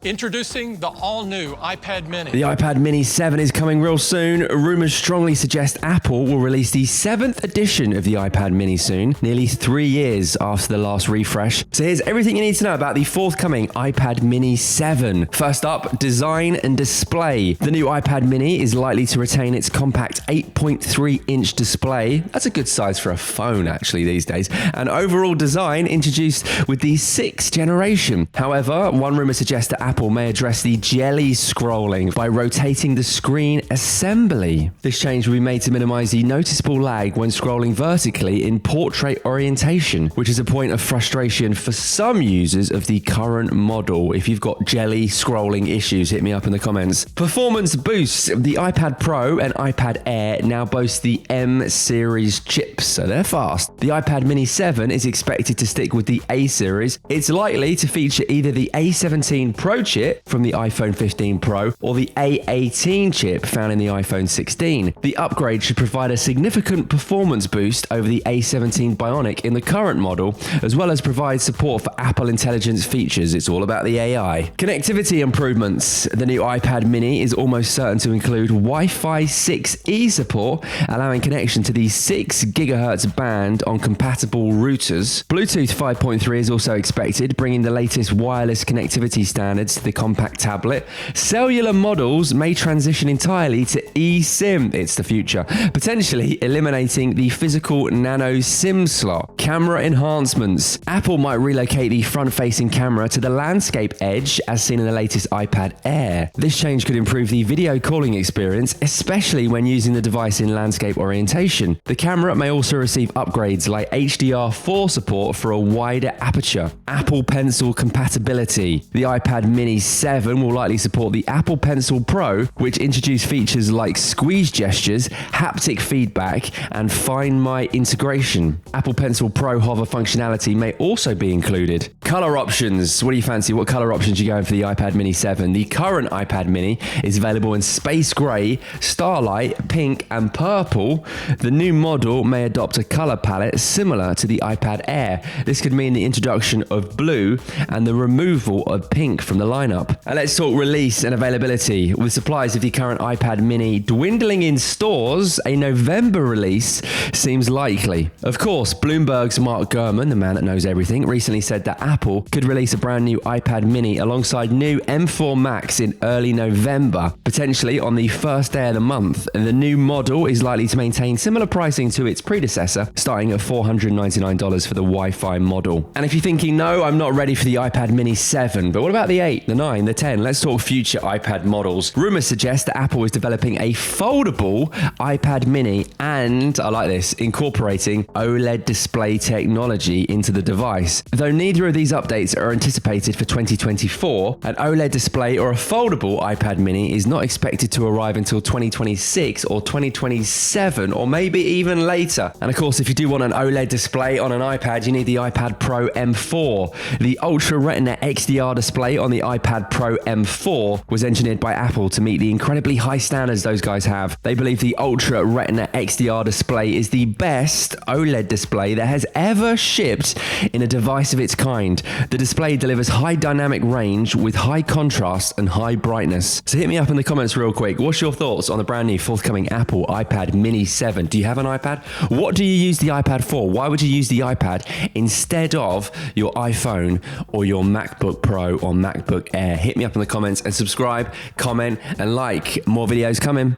Introducing the all-new iPad mini. The iPad mini 7 is coming real soon. Rumors strongly suggest Apple will release the 7th edition of the iPad mini soon, nearly 3 years after the last refresh. So here's everything you need to know about the forthcoming iPad mini 7. First up, design and display. The new iPad mini is likely to retain its compact 8.3-inch display. That's a good size for a phone, actually, these days. And overall design introduced with the 6th generation. However, one rumor suggests that Apple may address the jelly scrolling by rotating the screen assembly. This change will be made to minimize the noticeable lag when scrolling vertically in portrait orientation, which is a point of frustration for some users of the current model. If you've got jelly scrolling issues, hit me up in the comments. Performance boosts. The iPad Pro and iPad Air now boast the M series chips, so they're fast. The iPad mini 7 is expected to stick with the A series. It's likely to feature either the A17 Pro chip from the iPhone 15 Pro or the A18 chip found in the iPhone 16. The upgrade should provide a significant performance boost over the A17 Bionic in the current model, as well as provide support for Apple Intelligence features. It's all about the AI. Connectivity improvements. The new iPad mini is almost certain to include Wi-Fi 6E support, allowing connection to the 6 GHz band on compatible routers. Bluetooth 5.3 is also expected, bringing the latest wireless connectivity standards to the compact tablet. Cellular models may transition entirely to eSIM. It's the future, potentially eliminating the physical nano SIM slot. Camera enhancements. Apple might relocate the front-facing camera to the landscape edge, as seen in the latest iPad Air. This change could improve the video calling experience, especially when using the device in landscape orientation. The camera may also receive upgrades like HDR4 support for a wider aperture. Apple Pencil compatibility. The iPad mini 7 will likely support the Apple Pencil Pro, which introduce features like squeeze gestures, haptic feedback, and Find My integration. Apple Pencil Pro hover functionality may also be included. Color options. What do you fancy? What color options are you going for the iPad mini 7? The current iPad mini is available in space gray, starlight, pink, and purple. The new model may adopt a color palette similar to the iPad Air. This could mean the introduction of blue and the removal of pink from the lineup. And let's talk release and availability. With supplies of the current iPad mini dwindling in stores, a November release seems likely. Of course, Bloomberg's Mark Gurman, the man that knows everything, recently said that Apple could release a brand new iPad mini alongside new M4 Max in early November, potentially on the first day of the month. And the new model is likely to maintain similar pricing to its predecessor, starting at $499 for the Wi-Fi model. And if you're thinking, no, I'm not ready for the iPad mini 7, but what about the 8, the 9, the 10? Let's talk future iPad models. Rumors suggest that Apple is developing a foldable iPad mini and, I like this, incorporating OLED display technology into the device. Though neither of these updates are anticipated for 2024, an OLED display or a foldable iPad mini is not expected to arrive until 2026 or 2027 or maybe even later. And of course, if you do want an OLED display on an iPad, you need the iPad Pro M4. The Ultra Retina XDR display on the iPad Pro M4 was engineered by Apple to meet the incredibly high standards those guys have. They believe the Ultra Retina XDR display is the best OLED display that has ever shipped in a device of its kind. The display delivers high dynamic range with high contrast and high brightness. So hit me up in the comments real quick. What's your thoughts on the brand new forthcoming Apple iPad mini 7? Do you have an iPad? What do you use the iPad for? Why would you use the iPad instead of your iPhone or your MacBook Pro or MacBook Air? Hit me up in the comments and subscribe, comment, and like. More videos coming.